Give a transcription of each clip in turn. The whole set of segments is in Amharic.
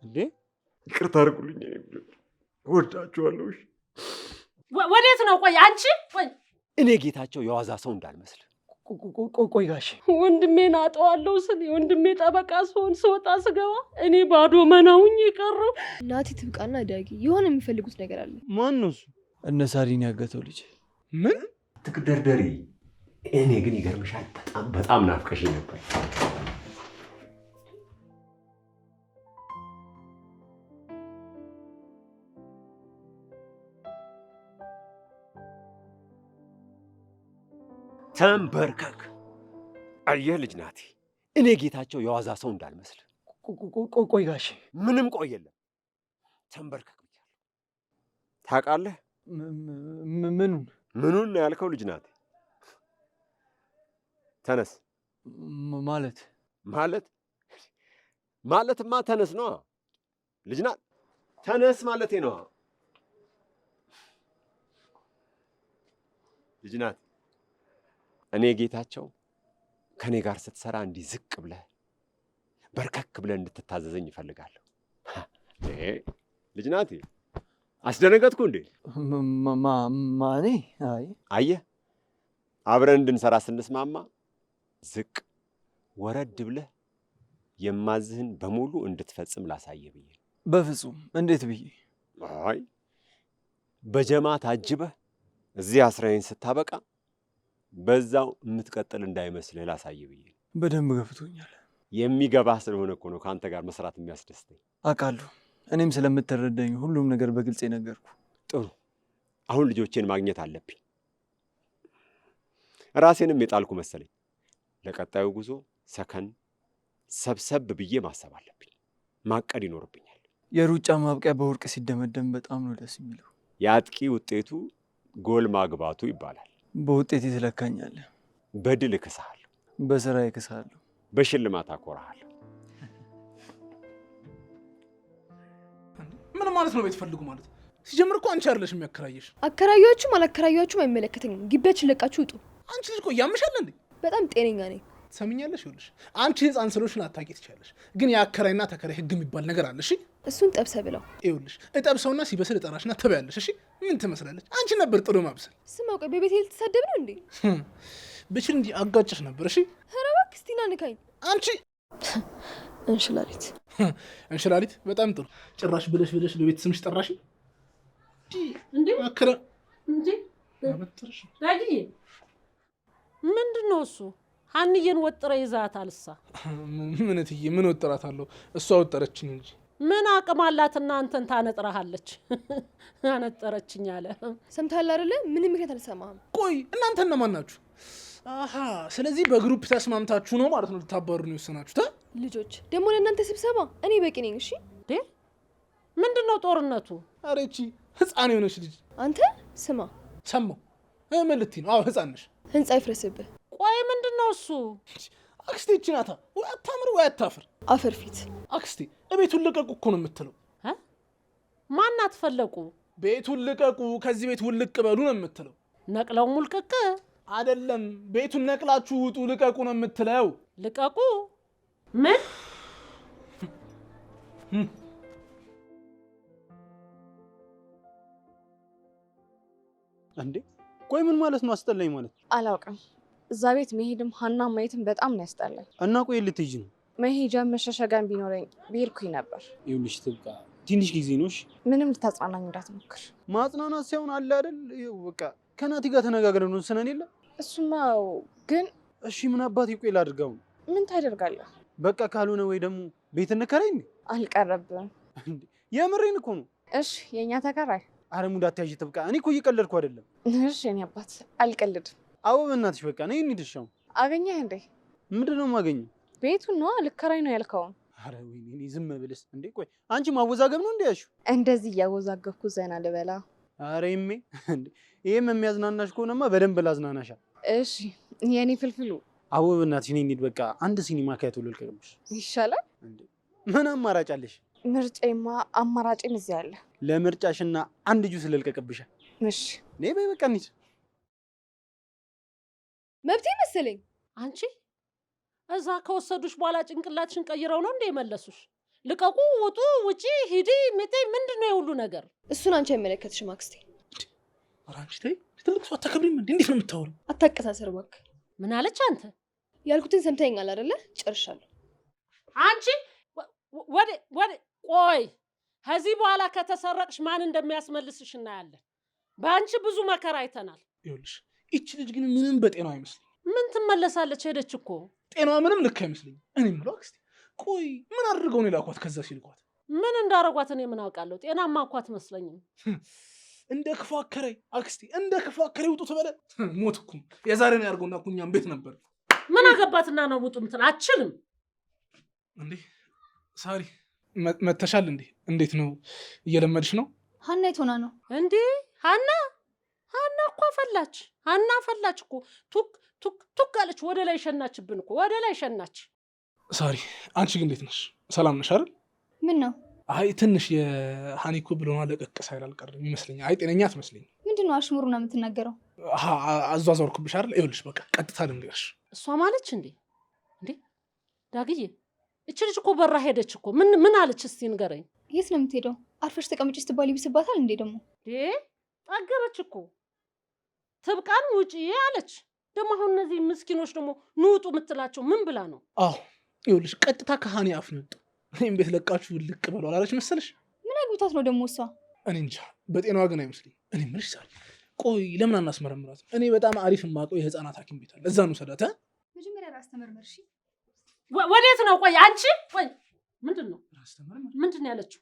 እንዴ ይቅርታ አድርጉልኝ ወዳችኋለሁ ወዴት ነው ቆይ አንቺ ቆይ እኔ ጌታቸው የዋዛ ሰው እንዳልመስል ቆይ ጋሽ ወንድሜን አጠዋለሁ ስል ወንድሜ ጠበቃ ስሆን ስወጣ ስገባ እኔ ባዶ መናውኝ የቀረው ናቲ ትብቃና ዳጊ የሆነ የሚፈልጉት ነገር አለ ማን ነው እሱ እነ ሳሪን ያገተው ልጅ ምን ትክደርደሪ እኔ ግን ይገርምሻል በጣም ናፍቀሽኝ ነበር ተንበርከክ አየህ ልጅ ናቲ እኔ ጌታቸው የዋዛ ሰው እንዳልመስል ቆይ ጋሽ ምንም ቆይ የለም ተንበርከክ ብቻ ታውቃለህ ምኑን ነው ያልከው ልጅ ናቲ ተነስ ማለትማ ተነስ ነው ልጅ ናት ተነስ ማለቴ ነው ልጅ ናት እኔ ጌታቸው ከኔ ጋር ስትሰራ እንዲህ ዝቅ ብለህ በርከክ ብለህ እንድትታዘዘኝ ይፈልጋለሁ ልጅ ናት አስደነገጥኩ እንዴ ማኔ አየህ አብረን እንድንሰራ ስንስማማ ዝቅ ወረድ ብለህ የማዝህን በሙሉ እንድትፈጽም ላሳየህ ብዬ በፍጹም እንዴት ብዬ አይ በጀማ ታጅበህ እዚህ አስረኸኝ ስታበቃ በዛው የምትቀጥል እንዳይመስልህ ላሳየህ ብዬ በደንብ ገብቶኛል የሚገባህ ስለሆነ እኮ ነው ከአንተ ጋር መስራት የሚያስደስተኝ አውቃለሁ እኔም ስለምትረዳኝ ሁሉም ነገር በግልጽ ነገርኩ ጥሩ አሁን ልጆቼን ማግኘት አለብኝ ራሴንም የጣልኩ መሰለኝ ለቀጣዩ ጉዞ ሰከን ሰብሰብ ብዬ ማሰብ አለብኝ ማቀድ ይኖርብኛል የሩጫ ማብቂያ በወርቅ ሲደመደም በጣም ነው ደስ የሚለው የአጥቂ ውጤቱ ጎል ማግባቱ ይባላል በውጤት ትለካኛለህ በድል እክስሃለሁ በስራ እክስሃለሁ በሽልማት አኮራሃለሁ ምን ማለት ነው ቤት ፈልጉ ማለት ሲጀምር እኮ አንቺ አይደለሽ የሚያከራየሽ አከራያችሁም አላከራያችሁም አይመለከተኝም ግቢያችን ለቃችሁ ውጡ አንቺ ልጅ እኮ ያምሻል እንዴ በጣም ጤነኛ ነኝ ሰምኛለሽ ይኸውልሽ አንቺ ህፃን ስለሆንሽ ላታውቂ ትችያለሽ ግን የአከራይና ተከራይ ህግ የሚባል ነገር አለ እሺ እሱን ጠብሰ ብለው ይኸውልሽ እጠብሰውና ሲበስል እጠራሽና ትበያለሽ እሺ ምን ትመስላለች አንቺ ነበር ጥሩ ማብሰል ስማ ቆይ በቤቴ ልትሳደብ ነው እንዴ ብችል እንጂ አጋጭሽ ነበር እሺ ኧረ እባክህ እስቲ ና ንካኝ አንቺ እንሽላሊት በጣም ጥሩ ጭራሽ ብለሽ በቤት ስምሽ ጠራሽ እንዴ አከራ እንዴ ዳጊ ምንድነው እሱ ሀንዬን ወጥረ ይዛታልሳ ምን እትዬ ምን ወጥራታለሁ እሷ ወጠረችኝ እንጂ ምን አቅም አላትና አንተን ታነጥራሃለች አነጠረችኝ አለ ሰምተሃል አይደለ ምንም ምክንያት አልሰማህም ቆይ እናንተ እነማን ናችሁ አሃ ስለዚህ በግሩፕ ተስማምታችሁ ነው ማለት ነው ልታባሩን ይወሰናችሁት ልጆች ደግሞ ለእናንተ ስብሰባ እኔ በቂ ነኝ እሺ ምንድነው ጦርነቱ አሬቺ ህፃን የሆነች ልጅ አንተ ስማ ሰማው መልቲ ነው አዎ ህፃን ነሽ ህንጻ ይፍረስብህ ቆይ ምንድነው እሱ አክስቴ እቺ ናታ ወይ አታምር ወይ አታፍር አፈር ፊት አክስቴ ቤቱን ልቀቁ እኮ ነው የምትለው ማን አትፈለቁ ቤቱን ልቀቁ ከዚህ ቤት ውልቅ በሉ ነው የምትለው ነቅለው ሙልቀቅ አይደለም ቤቱን ነቅላችሁ ውጡ ልቀቁ ነው የምትለው ልቀቁ ምን እንዴ ቆይ ምን ማለት ነው አስጠላኝ ማለት አላውቅም እዛ ቤት መሄድም ሀና ማየትም በጣም ነው ያስጠላኝ እና ቆይ ልትይጂ ነው መሄጃ መሸሸጋን ቢኖረኝ ብሄድኩኝ ነበር ይኸውልሽ ትብቃ ትንሽ ጊዜ ነው እሺ ምንም ልታጽናናኝ እንዳትሞክር ማጽናናት ሳይሆን አለ አይደል ይኸው በቃ ከናቲ ጋር ተነጋግረን ነው ስነን የለ እሱማ ግን እሺ ምን አባቴ ቆይ ላድርገው ምን ታደርጋለህ በቃ ካልሆነ ወይ ደግሞ ቤት እንከራይ እንዴ አልቀረብም እንዴ የምሬን እኮ ነው እሺ የኛ ተከራይ አረሙዳ አትያዥ ትብቃ እኔ እኮ እየቀለድኩ አይደለም እሺ የኔ አባት አልቀልድም አዎ በእናትሽ በቃ ነይ እንሂድሻው አገኘህ እንዴ ምንድነው የማገኘው ቤቱን ነው ልከራይ ነው ያልከው አረ ወይኔ እኔ ዝም ብልስ እንዴ ቆይ አንቺ ማወዛገብ ነው እንዴ ያልሽው እንደዚህ እያወዛገብኩ ዘና ልበላ አረ ይሜ እንዴ ይሄም የሚያዝናናሽ ከሆነማ በደንብ ላዝናናሻ እሺ የኔ ፍልፍሉ አዎ በእናትሽ ነይ እንሂድ በቃ አንድ ሲኒማ ካይቶ ልልቀቅብሽ ይሻላል እንዴ ምን አማራጭ አለሽ ምርጬማ አማራጭም እዚህ አለ ለምርጫሽና አንድ ጁስ ልልቀቅብሽ እሺ ነይ በይ በቃ እንሂድ መብቴ መሰለኝ አንቺ እዛ ከወሰዱሽ በኋላ ጭንቅላትሽን ቀይረው ነው እንደ መለሱሽ ልቀቁ፣ ውጡ፣ ውጪ፣ ሂዲ፣ ምጤ ምንድነው የሁሉ ነገር? እሱን አንቺ አይመለከትሽም አክስቴ። ኧረ አንቺ ተይ፣ ትልቅ ሰው አታከብሪም እንዴ? እንዴት ነው የምታወሪው? አታቀሳሰር እባክህ። ምን አለች አንተ? ያልኩትን ሰምተኸኛል አይደለ? ጨርሻለሁ። አንቺ ወደ ቆይ፣ ከዚህ በኋላ ከተሰረቅሽ ማን እንደሚያስመልስሽ እናያለን። በአንቺ ብዙ መከራ አይተናል። ይኸውልሽ እቺ ልጅ ግን ምንም በጤናው አይመስልኝ። ምን ትመለሳለች? ሄደች እኮ። ጤናዋ ምንም ልክ አይመስልኝ። እኔ የምለው አክስቴ፣ ቆይ ምን አድርገው ነው የላኳት? ከዛ ሲልኳት ምን እንዳረጓት እኔ ምን አውቃለሁ? ጤናማ እኮ አትመስለኝም። እንደ ክፉ አከራይ አክስቴ፣ እንደ ክፉ አከራይ ውጡ ተበለ። ሞት እኮ የዛሬን ያርገውና እኮ እኛም ቤት ነበር። ምን አገባትና ነው ውጡ ምትል? አችልም እንዴ ሳሪ መተሻል እንዴ? እንዴት ነው እየለመድሽ ነው? ሀና የት ሆና ነው እንዴ? ሀና እኮ ፈላች። ሀና ፈላች እኮ ቱክ አለች። ወደ ላይ ሸናችብን እኮ ወደ ላይ ሸናች። ሳሪ አንቺ ግን እንዴት ነሽ? ሰላም ነሽ አይደል? ምን ነው? አይ ትንሽ የሀኒኮ ብሎና ለቀቅ ሳይል አልቀርም ይመስለኛል። አይ ጤነኛ አትመስለኝም። ምንድነው አሽሙሩና የምትናገረው? አዟዟርኩብሽ አይደል? ይኸውልሽ በቃ ቀጥታ ልንገርሽ። እሷ ማለች እንዴ ዳግዬ፣ እች ልጅ እኮ በራ ሄደች እኮ። ምን አለች እስቲ ንገረኝ። የት ነው የምትሄደው? አርፈሽ ተቀምጪ ስትባል ይብስባታል እንዴ ደግሞ? ጠገበች እኮ ትብቃን ውጪ አለች። ደግሞ አሁን እነዚህ ምስኪኖች ደግሞ ንውጡ የምትላቸው ምን ብላ ነው? አዎ ይኸውልሽ ቀጥታ ከሀኒ አፍ ነው የወጣው። እኔም ቤት ለቃችሁ ልቅ በሉ አላለች መሰለሽ? ምን አግብቷት ነው ደግሞ እሷ? እኔ እንጃ፣ በጤናዋ ግን አይመስልኝ። እኔ የምልሽ ሳሪ፣ ቆይ ለምን አናስመረምራት? እኔ በጣም አሪፍ የማውቀው የህፃናት ሐኪም ቤት አለ፣ እዛ ነው ሰዳት። መጀመሪያ ራስ ተመርመር እሺ። ወዴት ነው? ቆይ አንቺ ቆይ፣ ምንድን ነው ያለችው?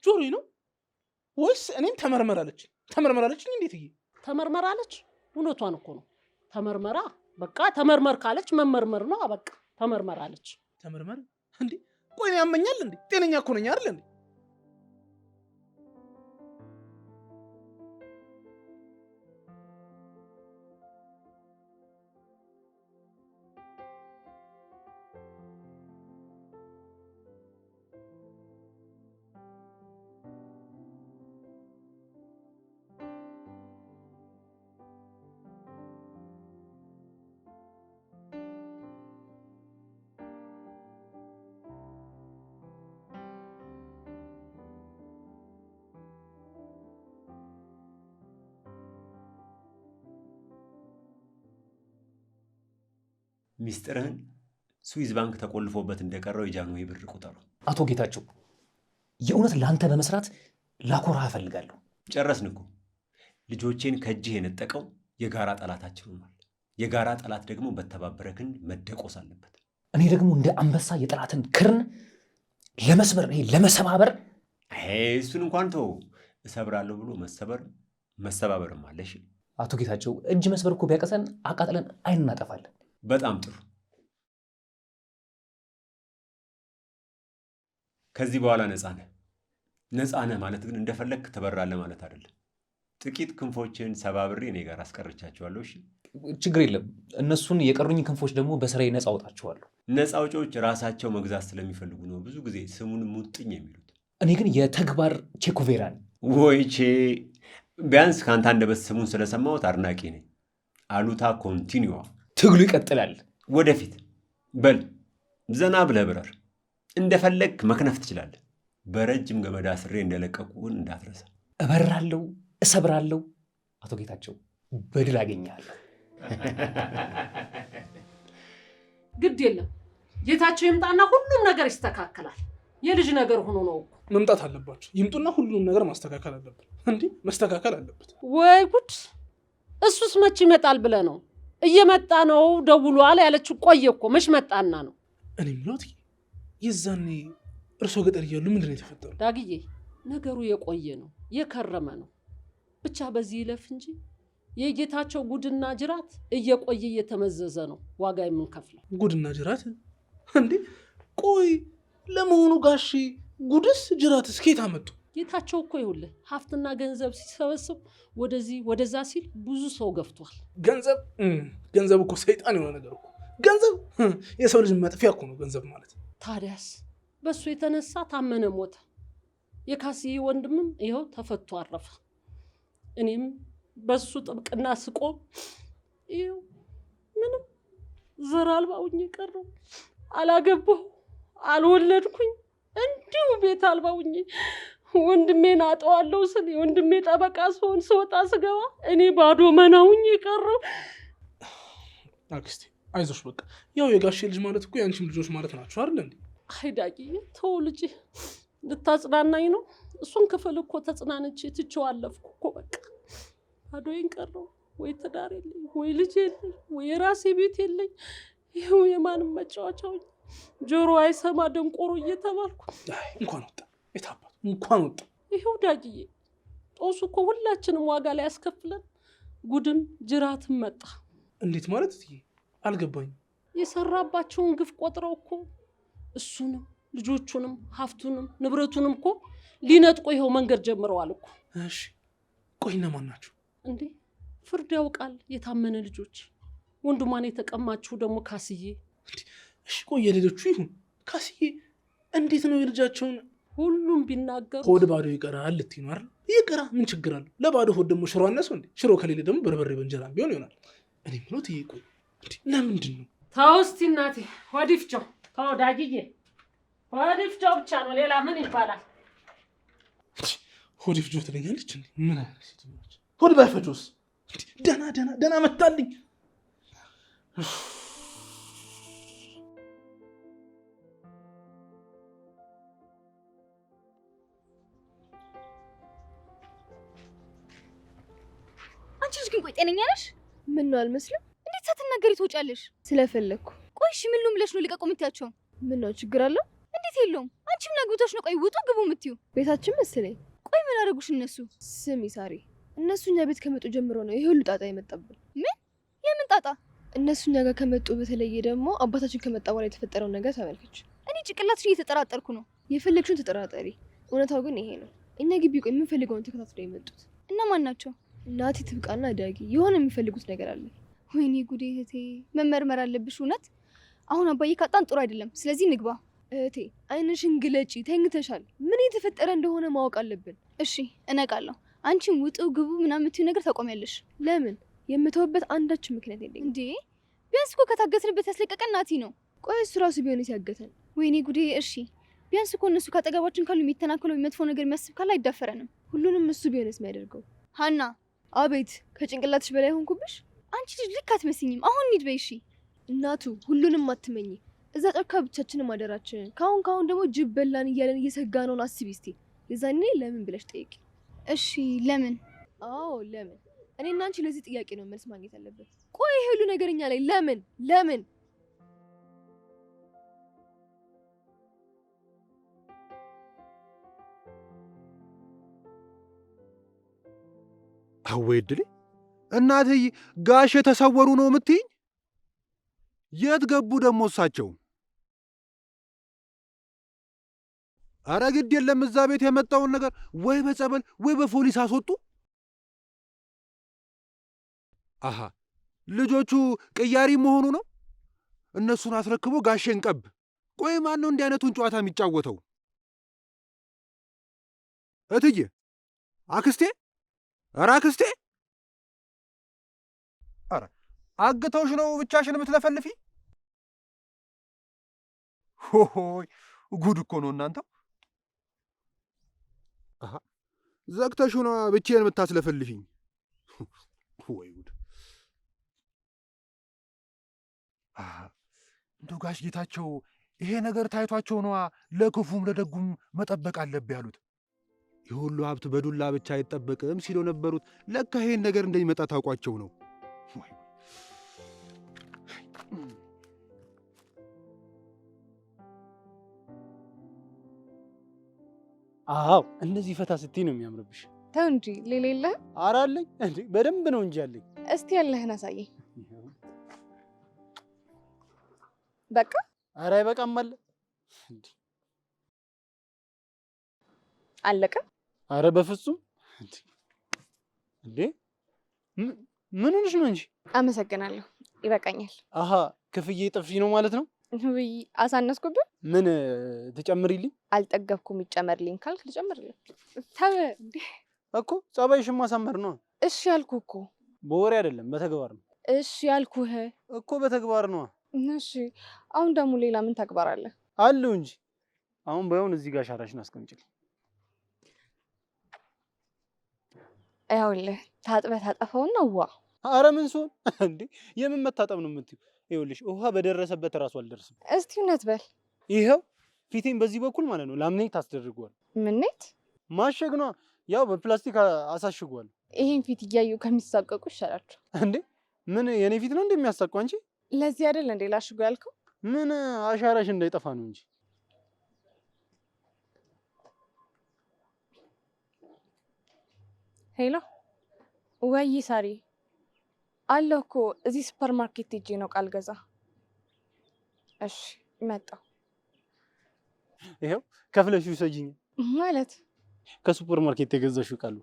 ጆሮ ነው ወይስ እኔም ተመርመራለች? ተመርመራለች እንዴት ይሄ ተመርመራለች? እውነቷን እኮ ነው። ተመርመራ በቃ ተመርመር ካለች መመርመር ነው። በቃ ተመርመራለች። ተመርመር እንዴ? ቆይ እኔ ያመኛል እንዴ? ጤነኛ እኮ ነኝ አይደል እንዴ? ሚስጥርህን ስዊዝ ባንክ ተቆልፎበት እንደቀረው የጃንሆይ ብር ቁጠሩ። አቶ ጌታቸው የእውነት ለአንተ በመስራት ላኮራህ እፈልጋለሁ። ጨረስን እኮ። ልጆቼን ከእጅህ የነጠቀው የጋራ ጠላታችን ሆኗል። የጋራ ጠላት ደግሞ በተባበረ ክንድ መደቆስ አለበት። እኔ ደግሞ እንደ አንበሳ የጠላትን ክርን ለመስበር ለመሰባበር። እሱን እንኳን ተው፣ እሰብራለሁ ብሎ መሰባበርም አለሽ። አቶ ጌታቸው እጅ መስበር እኮ ቢያቀሰን አቃጥለን አይን እናጠፋለን። በጣም ጥሩ። ከዚህ በኋላ ነፃ ነህ። ነፃ ነህ ማለት ግን እንደፈለግክ ትበራለህ ማለት አይደለም። ጥቂት ክንፎችን ሰባብሬ እኔ ጋር አስቀርቻቸዋለሁ። እሺ፣ ችግር የለም። እነሱን የቀሩኝ ክንፎች ደግሞ በስራዬ ነፃ አውጣቸዋለሁ። ነፃ አውጪዎች ራሳቸው መግዛት ስለሚፈልጉ ነው ብዙ ጊዜ ስሙን ሙጥኝ የሚሉት። እኔ ግን የተግባር ቼኮቬራ ነኝ። ወይቼ ቢያንስ ከአንተ አንደበት ስሙን ስለሰማሁት አድናቂ ነኝ። አሉታ ኮንቲኒዋ። ትግሉ ይቀጥላል። ወደፊት በል፣ ዘና ብለህ ብረር። እንደፈለግክ መክነፍ ትችላለህ። በረጅም ገመድ አስሬ እንደለቀቁን እንዳትረሳ። እበራለሁ፣ እሰብራለሁ። አቶ ጌታቸው በድል አገኛለሁ። ግድ የለም ጌታቸው ይምጣና ሁሉም ነገር ይስተካከላል። የልጅ ነገር ሆኖ ነው። መምጣት አለባቸው። ይምጡና ሁሉንም ነገር ማስተካከል አለበት። እንዲህ መስተካከል አለበት። ወይ ጉድ! እሱስ መች ይመጣል ብለህ ነው? እየመጣ ነው ደውሏል ያለችው ቆየ እኮ። መች መጣና ነው? እኔ ምሎት የዛኔ እርሶ ገጠር እያሉ ምንድን ነው የተፈጠረው? ዳግዬ ነገሩ የቆየ ነው የከረመ ነው። ብቻ በዚህ ይለፍ እንጂ የጌታቸው ጉድና ጅራት እየቆየ እየተመዘዘ ነው ዋጋ የምንከፍለው። ጉድና ጅራት እንዴ? ቆይ ለመሆኑ ጋሼ ጉድስ ጅራትስ ከየት አመጡ? ጌታቸው እኮ ይኸውልህ ሀብትና ገንዘብ ሲሰበስብ ወደዚህ ወደዛ ሲል ብዙ ሰው ገፍቷል። ገንዘብ እኮ ሰይጣን የሆነ ነገር እኮ። ገንዘብ የሰው ልጅ መጥፊያ እኮ ነው ገንዘብ ማለት። ታዲያስ በሱ የተነሳ ታመነ ሞተ። የካስዬ ወንድምም ይኸው ተፈቶ አረፈ። እኔም በሱ ጥብቅና ስቆም ይኸው ምንም ዘር አልባ ሆኜ ቀረሁ። አላገባሁ፣ አልወለድኩኝ። እንዲሁ ቤት አልባውኝ ወንድሜን አጠዋለሁ ስል ወንድሜ ጠበቃ ስሆን ስወጣ ስገባ እኔ ባዶ መናውኝ የቀረው። አክስቴ አይዞሽ በቃ ያው የጋሼ ልጅ ማለት እኮ ያንቺም ልጆች ማለት ናቸው አይደል እንዴ? አይ ዳጊዬ ተው ልጄ፣ ልታጽናናኝ ነው? እሱን ክፍል እኮ ተጽናንቼ ትቼው አለፍኩ እኮ በቃ ባዶዬን ቀረው። ወይ ትዳር የለኝ፣ ወይ ልጅ የለኝ፣ ወይ የራሴ ቤት የለኝ። ይኸው የማንም መጫወቻው ጆሮ አይሰማ ደንቆሮ እየተባልኩ። እንኳን ወጣ የታባቱ እንኳን ወጣ። ይኸው ዳጊዬ ጦሱ እኮ ሁላችንም ዋጋ ላይ ያስከፍለን ጉድም ጅራትም መጣ። እንዴት ማለት እትዬ? አልገባኝም። የሰራባቸውን ግፍ ቆጥረው እኮ እሱንም ልጆቹንም ሀብቱንም ንብረቱንም እኮ ሊነጥቁ ይኸው መንገድ ጀምረዋል እኮ። እሺ ቆይ እነማን ናቸው እንዴ? ፍርድ ያውቃል የታመነ ልጆች። ወንድሟን የተቀማችሁ ደግሞ ካስዬ። እሺ ቆይ የሌሎቹ ይሁን። ካስዬ እንዴት ነው የልጃቸውን? ሁሉም ቢናገሩ ሆድ ባዶ ይቀራል ልትይ ነው አይደል? ይቅራ፣ ምን ችግር አለው? ለባዶ ሆድ ደግሞ ሽሮ አነሰው እንዴ? ሽሮ ከሌለ ደግሞ በርበሬ በእንጀራ ቢሆን ይሆናል። እኔ ምለው ትዬ ቆይ ለምንድን ነው? ተው እስቲ እናቴ፣ ሆድ ይፍጨው። ተው ዳጊዬ፣ ሆድ ይፍጨው ብቻ ነው፣ ሌላ ምን ይባላል? ሆድ ይፍጨው ትለኛለች እንዴ? ምን አይነት ሴት ነች? ሆድ ባይፈጮስ? ደና መታልኝ። አንቺ ልጅ ግን ቆይ ጤነኛ ነሽ? ምን ነው አልመስልም? እንዴት ሳትናገሪ ትወጫለሽ? ስለፈለግኩ። ቆይ እሺ ምን ነው ብለሽ ነው ልቀቁ የምትያቸው? ምን ነው ችግር አለው? እንዴት የለውም። አንቺ ምን አግብቶሽ ነው ቆይ ውጡ ግቡ የምትዩ? ቤታችን መሰለኝ። ቆይ ምን አደረጉሽ እነሱ? ስሚ ሳሪ፣ እነሱ እኛ ቤት ከመጡ ጀምሮ ነው ይሄ ሁሉ ጣጣ የመጣብን። ምን? የምን ጣጣ? እነሱ እኛ ጋር ከመጡ በተለየ ደግሞ አባታችን ከመጣ በኋላ የተፈጠረውን ነገር ተመልከች። እኔ ጭቅላትሽን እየተጠራጠርኩ ነው። የፈለግሽውን ተጠራጠሪ፣ እውነታው ግን ይሄ ነው። እኛ ግቢ ቆይ የምንፈልገውን ተከታትለው የመጡት እነማን ናቸው? እናቴ ትብቃና ዳጊ የሆነ የሚፈልጉት ነገር አለ። ወይኔ ጉዴ እህቴ፣ መመርመር አለብሽ እውነት። አሁን አባዬ ካጣን ጥሩ አይደለም። ስለዚህ ንግባ። እህቴ አይንሽን ግለጪ፣ ተኝተሻል። ምን የተፈጠረ እንደሆነ ማወቅ አለብን። እሺ እነቃለሁ። አንቺም ውጡ ግቡ ምናምን የምትይው ነገር ታቆሚያለሽ። ለምን? የምተውበት አንዳች ምክንያት የለኝም። እንዴ ቢያንስ እኮ ከታገትንበት ያስለቀቀን ናቲ ነው። ቆይ እሱ ራሱ ቢሆን ሲያገተን። ወይኔ ጉዴ። እሺ ቢያንስ እኮ እነሱ ካጠገባችን ካሉ የሚተናከለው መጥፎ ነገር የሚያስብ ካለ አይዳፈረንም። ሁሉንም እሱ ቢሆንስ የሚያደርገው? ሀና። አቤት። ከጭንቅላትሽ በላይ ሆንኩብሽ? አንቺ ልጅ ልክ አትመስኝም። አሁን እንሂድ በይ። እሺ እናቱ ሁሉንም አትመኝ። እዛ ጫካ ብቻችንን ማደራችንን ካሁን ደግሞ ጅብ በላን እያለን እየሰጋ ነውን አስቢ እስቲ። የዛኔ ለምን ብለሽ ጠይቂ። እሺ ለምን? አዎ ለምን? እኔና አንቺ ለዚህ ጥያቄ ነው መልስ ማግኘት ያለበት። ቆይ ይሄ ሁሉ ነገርኛ ላይ ለምን? አወይ እድሌ! እናትዬ ጋሽ የተሰወሩ ነው የምትይኝ? የት ገቡ ደግሞ እሳቸው? አረ ግድ የለም እዛ ቤት የመጣውን ነገር ወይ በጸበል ወይ በፖሊስ አስወጡ። አሃ ልጆቹ ቅያሪ መሆኑ ነው። እነሱን አስረክቦ ጋሼን ቀብ። ቆይ ማን ነው እንዲህ አይነቱን ጨዋታ የሚጫወተው? እትዬ፣ አክስቴ፣ ኧረ አክስቴ! ኧረ አግተውሽ ነው ብቻሽን የምትለፈልፊ? ሆይ ጉድ እኮ ነው እናንተው። አሃ ዘግተሽ ነው ብቻዬን የምታስለፈልፊኝ? ወይ ጉድ! እንደው ጋሽ ጌታቸው ይሄ ነገር ታይቷቸው ነዋ ለክፉም ለደጉም መጠበቅ አለብህ ያሉት። የሁሉ ሀብት በዱላ ብቻ አይጠበቅም ሲሉ ነበሩት። ለካ ይሄን ነገር እንደሚመጣ ታውቋቸው ነው። አዎ እንደዚህ ፈታ ስትይ ነው የሚያምርብሽ። ተው እንጂ ሌላ የለህም? ኧረ አለኝ እንዴ! በደንብ ነው እንጂ አለኝ። እስቲ ያለህን አሳየኝ። በቃ ኧረ አይበቃም አለ አለቀ። ኧረ በፍጹም እንዴ! ምን ሆነሽ ነው እንጂ? አመሰግናለሁ፣ ይበቃኛል። አሃ ክፍዬ ጥፊ ነው ማለት ነው? ውይ አሳነስኩብህ። ምን ትጨምሪልኝ? አልጠገብኩም። ይጨመርልኝ ካልክ ልጨምርልኝ። ተው እንዴ! እኮ ጸባይሽን ማሳመር ነው። እሺ ያልኩህ እኮ በወሬ አይደለም በተግባር ነው። እሺ ያልኩህ እኮ በተግባር ነው። እሺ አሁን ደግሞ ሌላ ምን ተግባር አለ? አለው እንጂ አሁን ባይሆን እዚህ ጋር አሻራሽን አስቀምጪልኝ። ይኸውልህ ታጥበህ ታጠፈውና ዋ። ኧረ ምን ሲሆን እንዴ? የምን መታጠብ ነው የምትይው? ይኸውልሽ ውሃ በደረሰበት እራሱ አልደርስም። እስቲ እውነት በል። ይኸው ፊቴን በዚህ በኩል ማለት ነው ላምኔት አስደርገዋል። ምኔት? ማሸግ ነዋ። ያው በፕላስቲክ አሳሽጓል። ይሄን ፊት እያዩ ከሚሳቀቁ ይሻላቸው። እንዴ ምን የኔ ፊት ነው እንደሚያሳቀው አንቺ? ለዚህ አይደል እንዴ ላሽጉ ያልከው? ምን አሻራሽ እንዳይጠፋ ነው እንጂ። ሄሎ ወይ ሳሪ አለሁ እኮ እዚህ ሱፐር ማርኬት ሄጄ ነው ቃል ገዛ። እሺ መጣሁ። ይኸው ከፍለሽ ውሰጂኝ። ማለት ከሱፐር ማርኬት የገዛሽው ቃሉ?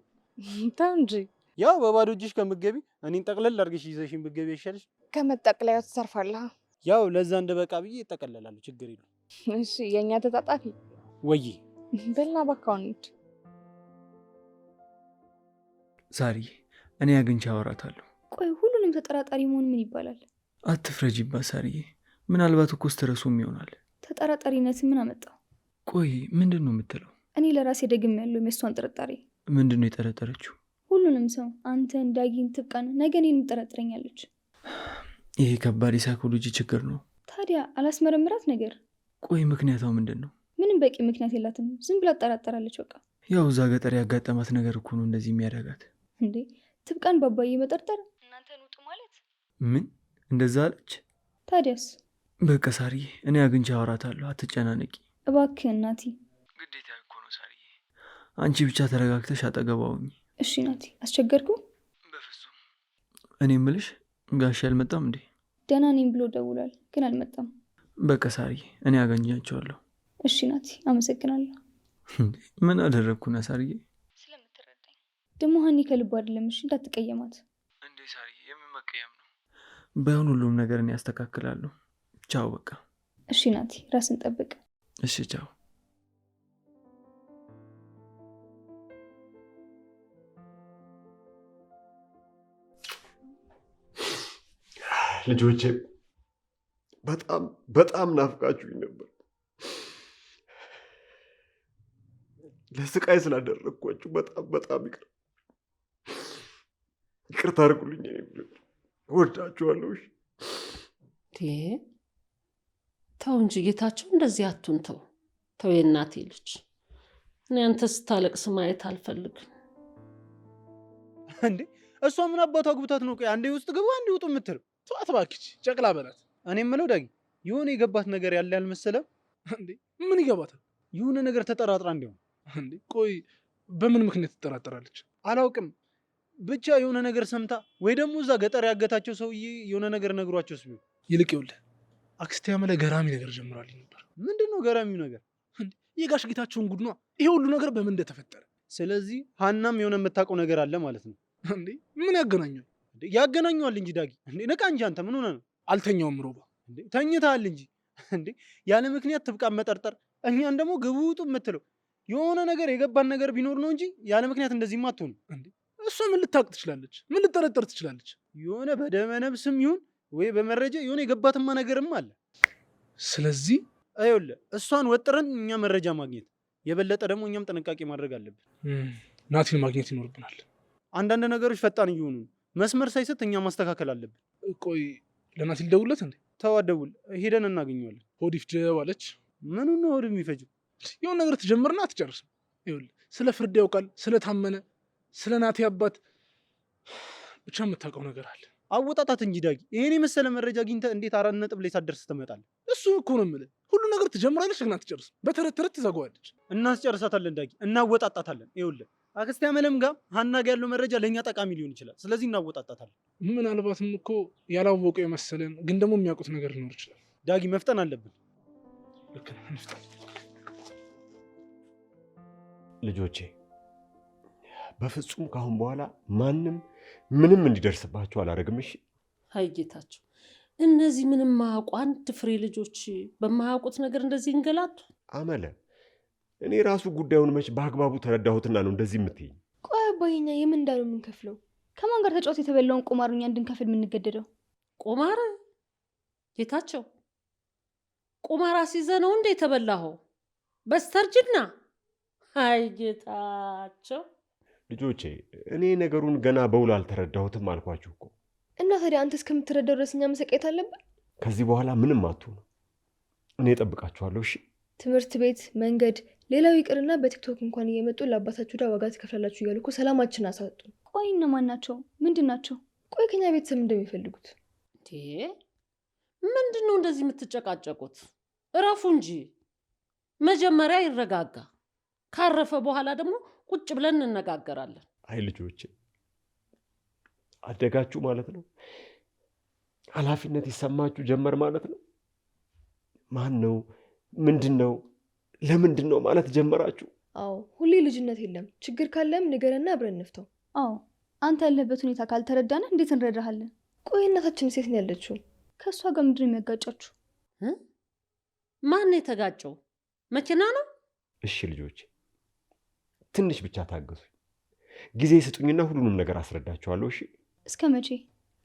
ተው እንጂ። ያው በባዶ እጅሽ ከምትገቢ እኔን ጠቅለል አድርገሽ ይዘሽኝ ብትገቢ ይሻልሽ። ከመጠቅለያው ትሰርፋለህ። ያው ለዛ እንደ በቃ ብዬ እጠቀለላለሁ፣ ችግር የለም። እሺ የኛ ተጣጣፊ ወይ በልና ባካውን እንጂ ሳሪ እኔ አግኝቼ አወራታለሁ። ቆይ ሁሉንም ተጠራጣሪ መሆን ምን ይባላል? አትፍረጂባት ሳሪዬ፣ ምናልባት እኮ ስትረሱም ይሆናል። ተጠራጣሪነት ምን አመጣው? ቆይ ምንድን ነው የምትለው? እኔ ለራሴ ደግም ያለው የእሷን ጥርጣሬ። ምንድን ነው የጠረጠረችው? ሁሉንም ሰው፣ አንተን፣ ዳጊን፣ ትብቃን፣ ነገ እኔንም ትጠረጥረኛለች። ይሄ ከባድ የሳይኮሎጂ ችግር ነው። ታዲያ አላስመረምራት ነገር? ቆይ ምክንያቷ ምንድን ነው? ምንም በቂ ምክንያት የላትም። ዝም ብላ ትጠራጠራለች በቃ። ያው እዛ ገጠር ያጋጠማት ነገር እኮ ነው እንደዚህ የሚያደርጋት። እንዴ ትብቃን ባባዬ መጠርጠር እናንተን ውጡ ማለት? ምን እንደዛ አለች? ታዲያስ? በቃ ሳሪዬ እኔ አግኝቼ አወራታለሁ፣ አትጨናነቂ እባክህ እናቲ። ግዴታ እኮ ነው ሳሪዬ። አንቺ ብቻ ተረጋግተሽ አጠገቧ ሁኚ። እሺ ናቲ፣ አስቸገርኩ? በፍጹም። እኔ እምልሽ ጋሼ አልመጣም እንዴ? ደህና ነኝ ብሎ ደውሏል፣ ግን አልመጣም። በቃ ሳሪዬ እኔ አገኛቸዋለሁ። እሺ ናቲ፣ አመሰግናለሁ። ምን አደረግኩና ሳሪዬ? ስለምትረዳኝ። ደግሞ ሀኒ ከልቡ አይደለም። እሺ እንዳትቀየማት። እንዴ ሳሪዬ የምን መቀየም ነው? ባይሆን ሁሉም ነገር እኔ ያስተካክላለሁ። ቻው በቃ። እሺ ናቲ፣ ራስን ጠብቅ። እሺ ቻው። ልጆቼ በጣም በጣም ናፍቃችሁኝ ነበር። ለስቃይ ስላደረግኳችሁ በጣም በጣም ይቅርታ አድርጉልኝ። እወዳችኋለሁ። ተው እንጂ ጌታቸው፣ እንደዚህ አቱን ተው ተው፣ የእናቴ ልጅ። እኔ አንተ ስታለቅስ ማየት አልፈልግም። እንዴ እሷ ምን አባቷ ግብታት ነው? ቆይ አንዴ ውስጥ ግቡ አንዴ ውጡ የምትለው? ተዋት እባክሽ፣ ጨቅላ በላት። እኔ የምለው ዳጊ የሆነ የገባት ነገር ያለ ያልመሰለም እንዴ? ምን ይገባታል? የሆነ ነገር ተጠራጥራ እንዲሆን እንዴ? ቆይ በምን ምክንያት ትጠራጠራለች? አላውቅም፣ ብቻ የሆነ ነገር ሰምታ ወይ ደግሞ እዛ ገጠር ያገታቸው ሰውዬ የሆነ ነገር ነግሯቸውስ ቢሆን። ይልቅ ይኸውልህ አክስቴ ያመለ ገራሚ ነገር ጀምራልኝ ነበር። ምንድን ነው ገራሚው ነገር? የጋሽ ጌታቸውን ጉድ ነዋ። ይሄ ሁሉ ነገር በምን እንደተፈጠረ። ስለዚህ ሀናም የሆነ የምታውቀው ነገር አለ ማለት ነው። እንዴ ምን ያገናኘዋል? ያገናኘዋል እንጂ ዳጊ። እንዴ ነቃ እንጂ አንተ ምን ሆነ ነው? አልተኛውም ሮባ። እንዴ ተኝተሃል እንጂ። እንዴ ያለ ምክንያት ትብቃን መጠርጠር፣ እኛን ደግሞ ግቡ ውጡ የምትለው የሆነ ነገር የገባን ነገር ቢኖር ነው እንጂ ያለ ምክንያት እንደዚህማ አትሆንም። እንዴ እሷ ምን ልታውቅ ትችላለች? ምን ልጠረጠር ትችላለች? የሆነ በደመ ነፍስም ይሁን ወይ በመረጃ የሆነ የገባትማ ነገርም አለ። ስለዚህ ይኸውልህ እሷን ወጥረን እኛ መረጃ ማግኘት የበለጠ ደግሞ እኛም ጥንቃቄ ማድረግ አለብን። ናቲን ማግኘት ይኖርብናል። አንዳንድ ነገሮች ፈጣን እየሆኑ ነው። መስመር ሳይሰጥ እኛ ማስተካከል አለብን። ቆይ ለናቲ ልደውልለት እንዴ? ተው አትደውል፣ ሄደን እናገኘዋለን። ሆድ ይፍጀው አለች። ምኑን ነው ሆድ የሚፈጀው? የሆነ ነገር ትጀምርና አትጨርስም። ይኸውልህ ስለ ፍርድ ያውቃል፣ ስለታመነ ስለ ናቲ አባት ብቻ የምታውቀው ነገር አለ። አወጣጣት እንጂ ዳጊ። ይሄን የመሰለ መረጃ አግኝተህ እንዴት 4 ነጥብ ላይ ሳትደርስ ትመጣለህ? እሱ እኮ ነው የምልህ። ሁሉ ነገር ትጀምራለች ግን አትጨርስም። በተረት ተረት ትዘጋዋለች። እናስጨርሳታለን ዳጊ፣ እናወጣጣታለን። ይኸውልህ አክስቴ አመለም ጋር ሀና ጋር ያለው መረጃ ለእኛ ጠቃሚ ሊሆን ይችላል። ስለዚህ እናወጣጣታለን። ምናልባትም እኮ ያላወቀው የመሰለን ግን ደግሞ የሚያውቁት ነገር ሊኖር ይችላል። ዳጊ መፍጠን አለብን። ልክ ነህ፣ እንፍጠን። ልጆቼ በፍጹም ካሁን በኋላ ማንም ምንም እንዲደርስባቸው አላደርግም። እሺ? አይ ጌታቸው፣ እነዚህ ምንም ማያውቁ አንድ ፍሬ ልጆች በማያውቁት ነገር እንደዚህ እንገላቱ። አመለ እኔ ራሱ ጉዳዩን መች በአግባቡ ተረዳሁትና ነው እንደዚህ የምትይኝ? ቆይ አባዬኛ የምን እንዳሉ የምንከፍለው? ከማን ጋር ተጫወት የተበላውን ቁማር እኛ እንድንከፍል የምንገደደው? ቁማር? ጌታቸው ቁማር አስይዘህ ነው እንዴ የተበላኸው? በስተርጅና? አይ ጌታቸው። ልጆቼ እኔ ነገሩን ገና በውል አልተረዳሁትም አልኳችሁ እኮ። እና ታዲያ አንተ እስከምትረዳው ድረስ እኛ መሰቃየት አለብን? ከዚህ በኋላ ምንም አትሆኑ። እኔ እጠብቃችኋለሁ። እሺ? ትምህርት ቤት፣ መንገድ፣ ሌላው ይቅርና በቲክቶክ እንኳን እየመጡ ለአባታችሁ ዳ ዋጋ ትከፍላላችሁ እያሉ እኮ ሰላማችን አሳጡ። ቆይ እነማን ናቸው? ምንድን ናቸው? ቆይ ከኛ ቤተሰብ እንደሚፈልጉት ምንድን ነው እንደዚህ የምትጨቃጨቁት? እረፉ እንጂ። መጀመሪያ ይረጋጋ። ካረፈ በኋላ ደግሞ ቁጭ ብለን እንነጋገራለን። አይ ልጆቼ አደጋችሁ ማለት ነው። ኃላፊነት ይሰማችሁ ጀመር ማለት ነው። ማን ነው? ምንድን ነው? ለምንድን ነው ማለት ጀመራችሁ? አዎ ሁሌ ልጅነት የለም። ችግር ካለም ንገረና አብረን እንፍታው። አዎ አንተ ያለበት ሁኔታ ካልተረዳነ እንዴት እንረዳሃለን? ቆይ እናታችን ሴት ነው ያለችው። ከእሷ ጋር ምንድን ነው የሚያጋጫችሁ? ማን ነው የተጋጨው? መኪና ነው? እሺ ልጆቼ ትንሽ ብቻ ታገሱኝ። ጊዜ ስጡኝና ሁሉንም ነገር አስረዳችኋለሁ። እሺ? እስከ መቼ?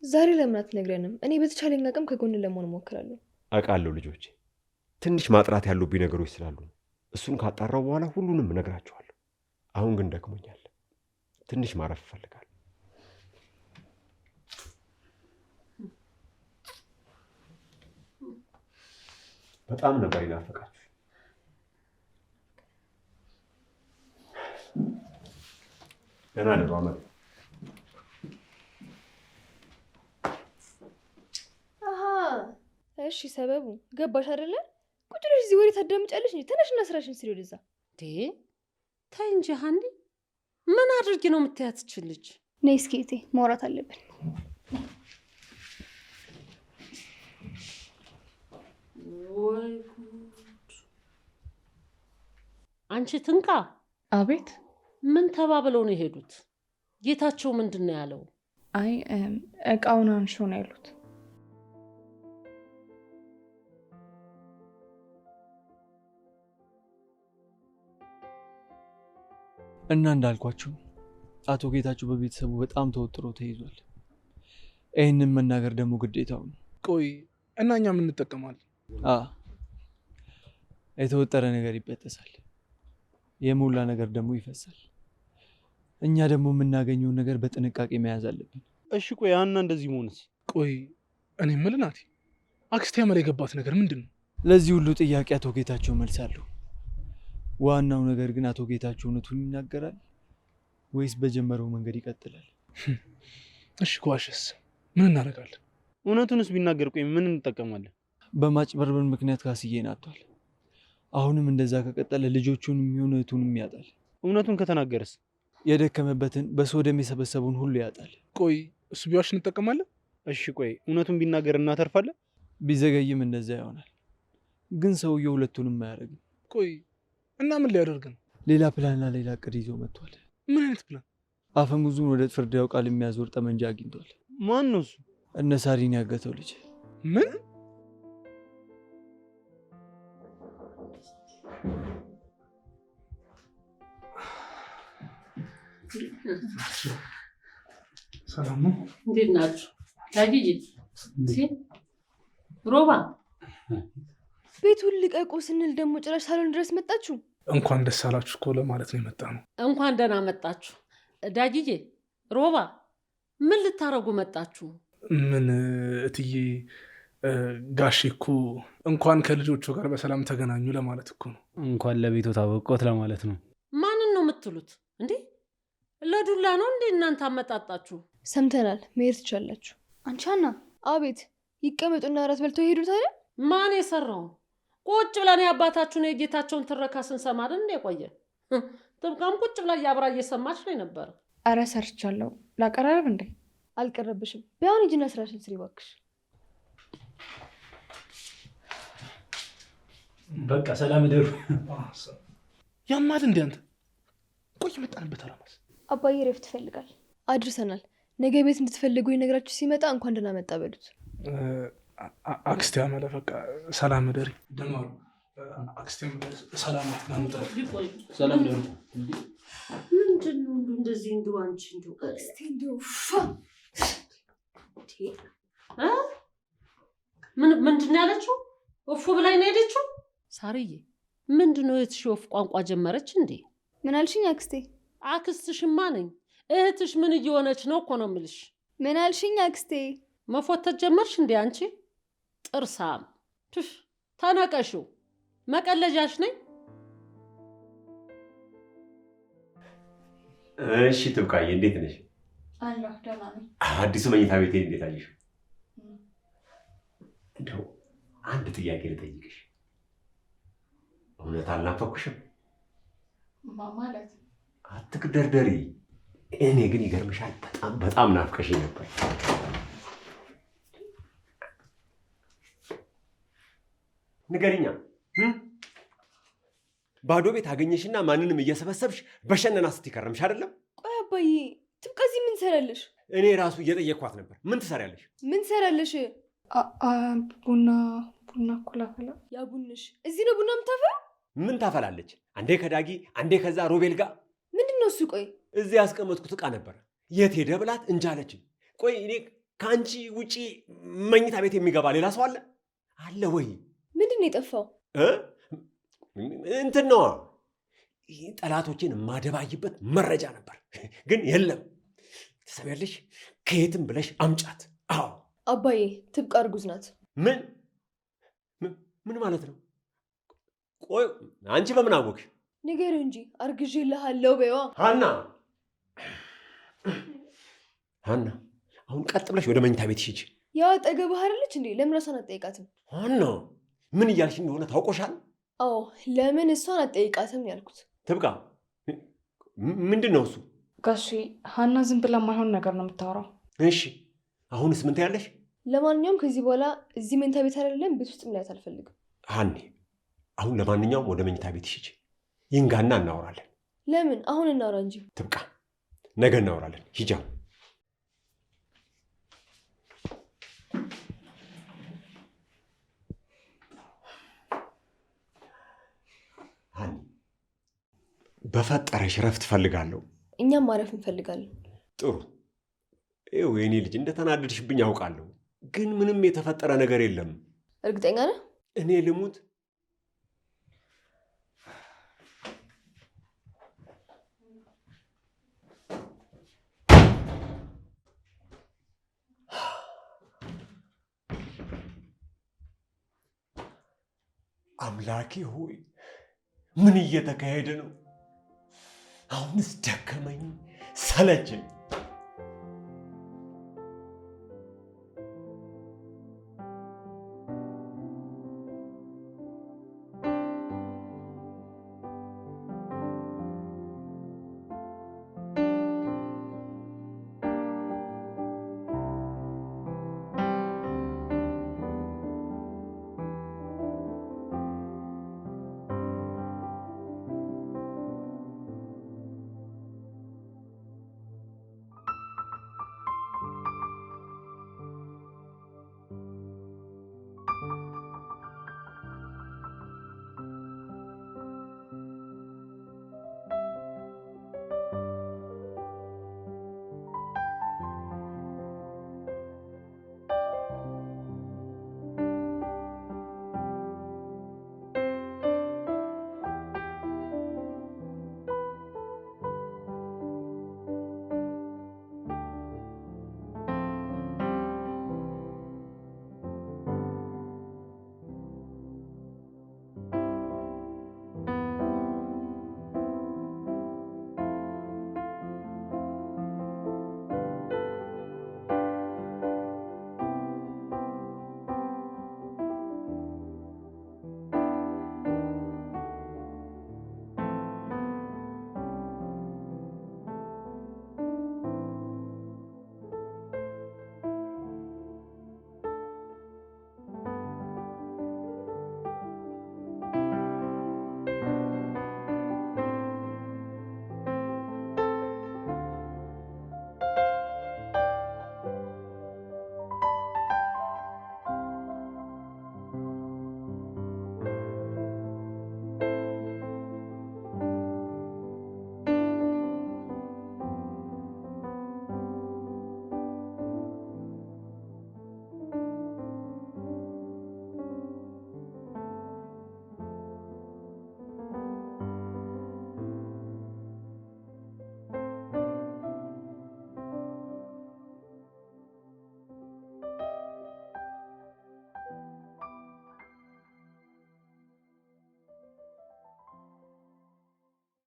ዛሬ ለምን አትነግረንም? እኔ በተቻለኝ አቅም ከጎን ለመሆን እሞክራለሁ። አውቃለሁ ልጆቼ፣ ትንሽ ማጥራት ያሉብኝ ነገሮች ስላሉ ነው። እሱን ካጣራው በኋላ ሁሉንም እነግራችኋለሁ። አሁን ግን ደክሞኛል። ትንሽ ማረፍ እፈልጋለሁ። በጣም ነበር ይናፈቃችሁ። ደህና ነበር ማለት እሺ ሰበቡ ገባሽ አይደለ? ቁጭ ብለሽ እዚህ ወሬ ታዳምጫለሽ እንጂ ተነሽና ስራሽን ስሪ ወደዛ። ተይ እንጂ ሀኒ፣ ምን አድርጊ ነው የምትያት ልጅ? ነይ እስኪ እቴ ማውራት አለብን። ወይ ጉድ! አንቺ ትንቃ። አቤት። ምን ተባብለው ነው የሄዱት? ጌታቸው ምንድን ነው ያለው? አይ እቃውን አንሹ ነው ያሉት። እና እንዳልኳችሁ አቶ ጌታቸው በቤተሰቡ በጣም ተወጥሮ ተይዟል። ይህንን መናገር ደግሞ ግዴታው ነው። ቆይ እና እኛ ምን እንጠቀማለን? የተወጠረ ነገር ይበጠሳል፣ የሞላ ነገር ደግሞ ይፈሳል። እኛ ደግሞ የምናገኘውን ነገር በጥንቃቄ መያዝ አለብን። እሺ ቆይ ያና እንደዚህ መሆንስ? ቆይ እኔ የምልህ ናቲ፣ አክስቴ ያመላ የገባት ነገር ምንድን ነው? ለዚህ ሁሉ ጥያቄ አቶ ጌታቸው መልስ አለው። ዋናው ነገር ግን አቶ ጌታቸው እውነቱን ይናገራል ወይስ በጀመረው መንገድ ይቀጥላል? እሺ ከዋሸስ ምን እናደርጋለን? እውነቱንስ ቢናገር ቆይ ምን እንጠቀማለን? በማጭበርበር ምክንያት ካስዬን አጥቷል። አሁንም እንደዛ ከቀጠለ ልጆቹን የሚሆን እህቱንም ያጣል። እውነቱን ከተናገረስ? የደከመበትን በሰው ደም የሰበሰበውን ሁሉ ያጣል። ቆይ እሱ ቢዋሽ እንጠቀማለን? እሺ ቆይ እውነቱን ቢናገር እናተርፋለን? ቢዘገይም እንደዛ ይሆናል። ግን ሰውየው ሁለቱንም አያደርግም። ቆይ እና ምን ሊያደርግ ነው? ሌላ ፕላንና ሌላ እቅድ ይዞ መጥቷል። ምን አይነት ፕላን? አፈሙዙን ወደ ፍርድ ያውቃል የሚያዞር ጠመንጃ አግኝቷል። ማን ነው እሱ? እነ ሳሪን ያገተው ልጅ። ምን? ሰላም ነው? እንዴት ናችሁ? ታጊጂ ሮባ፣ ቤቱን ልቀቁ ስንል ደግሞ ጭራሽ ሳሎን ድረስ መጣችሁ። እንኳን ደስ አላችሁ እኮ ለማለት ነው የመጣ ነው። እንኳን ደህና መጣችሁ። ዳጊዬ፣ ሮባ፣ ምን ልታረጉ መጣችሁ? ምን እትዬ፣ ጋሼ እኮ እንኳን ከልጆቹ ጋር በሰላም ተገናኙ ለማለት እኮ ነው። እንኳን ለቤቱ ታበቆት ለማለት ነው። ማንን ነው የምትሉት እንዴ? ለዱላ ነው እንዴ እናንተ አመጣጣችሁ? ሰምተናል። መሄድ ትችላላችሁ። አንቺ ሀና። አቤት። ይቀመጡና እራት በልተው ይሄዱት አይደል? ማን የሰራውን ቁጭ ብለን የአባታችሁን የጌታቸውን ትረካ ስንሰማ አይደል እንደ ቆየ ጥብቃም ቁጭ ብላ ያብራ እየሰማች ነው ነበር። አረ ሰርቻለሁ። ላቀራረብ እንዴ? አልቀረብሽም። ቢያውን ሂጂና ስራሽን ስሪ እባክሽ። በቃ ሰላም ደሩ። ያማል እንዴ አንተ? ቆይ መጣንበት አላማስ? አባዬ ረፍት ይፈልጋል። አድርሰናል። ነገ ቤት እንድትፈልጉ ይነግራችሁ ሲመጣ እንኳን ደህና መጣ በሉት። አክስቴ ያመለ በቃ ሰላም ደሪ ደማሩ። አክስቴ ሰላም ናምጣ። ሰላም ደሩ። ምንድን ነው እንደዚህ እንደው አንቺ እንደው አክስቴ እንደው ምንድን ነው ያለችው? እፎ ብላኝ ነው ሄደችው። ሳርዬ ምንድነው የትሽ ወፍ ቋንቋ ጀመረች እንዴ? ምን አልሽኝ አክስቴ? አክስትሽማ ነኝ። እህትሽ ምን እየሆነች ነው እኮ ነው የምልሽ። ምን አልሽኝ አክስቴ? መፎተት ጀመርሽ እንዴ አንቺ? ጥርሳም ተነቀሽው። መቀለጃሽ ነኝ። እሺ ትብቃዬ፣ እንዴት ነሽ? አለሁ ደህና ነኝ። አዲሱ መኝታ ቤቴ እንዴት አየሽው? እንደው አንድ ጥያቄ ልጠይቅሽ። እውነት አልናፈኩሽም? ማለት አትክደርደሪ። እኔ ግን ይገርምሻል፣ በጣም ናፍቀሽኝ ነበር። ንገሪኛ። ባዶ ቤት አገኘሽና ማንንም እየሰበሰብሽ በሸነና ስትከረምሽ አይደለም? ቆይ አባዬ ትብቃ፣ እዚህ ምን ትሰራለሽ? እኔ ራሱ እየጠየኳት ነበር። ምን ትሰሪያለሽ? ምን ትሰራለሽ? ቡና እኮ ላፈላ። ያ ቡንሽ እዚህ ነው ቡና የምታፈላ? ምን ታፈላለች? አንዴ ከዳጊ አንዴ ከዛ ሮቤል ጋር። ምንድን ነው እሱ? ቆይ እዚህ ያስቀመጥኩት ዕቃ ነበር። የት ሄደ ብላት እንጃለችኝ። ቆይ እኔ ከአንቺ ውጪ መኝታ ቤት የሚገባ ሌላ ሰው አለ ወይ? ምንድን ነው የጠፋው? እንትን ነዋ፣ ጠላቶችን የማደባይበት መረጃ ነበር፣ ግን የለም። ትሰሚያለሽ? ከየትም ብለሽ አምጫት። አዎ አባዬ ትብቃ እርጉዝ ናት። ምን ማለት ነው? ቆይ አንቺ በምን አወቅሽ? ንገሪው እንጂ አርግዤልሃለሁ በይዋ። ሀና አሁን ቀጥ ብለሽ ወደ መኝታ ቤት ሂጂ። ያው አጠገብህ አይደለች እንዴ? ለምን እሷን አትጠይቃትም? ሀና ምን እያልሽ እንደሆነ ታውቆሻል? አዎ ለምን እሷን አትጠይቃትም ያልኩት። ትብቃ ምንድን ነው እሱ? ጋሺ ሀና ዝም ብላ የማይሆን ነገር ነው የምታወራው። እሺ አሁንስ ምን ትያለሽ? ለማንኛውም ከዚህ በኋላ እዚህ መኝታ ቤት አይደለም ቤት ውስጥ ማየት አልፈልግም። ሀኒ አሁን ለማንኛውም ወደ መኝታ ቤት ሂጂ፣ ይንጋና እናወራለን። ለምን? አሁን እናውራ እንጂ። ትብቃ ነገ እናወራለን። ሂጂ አሁን። ሀኒ በፈጠረሽ ረፍት እፈልጋለሁ። እኛም ማረፍ እንፈልጋለን። ጥሩ። ይኸው የኔ ልጅ እንደተናደድሽብኝ ያውቃለሁ፣ ግን ምንም የተፈጠረ ነገር የለም። እርግጠኛ ነህ? እኔ ልሙት አምላኬ ሆይ ምን እየተካሄደ ነው? አሁንስ ደከመኝ ሰለቸኝ።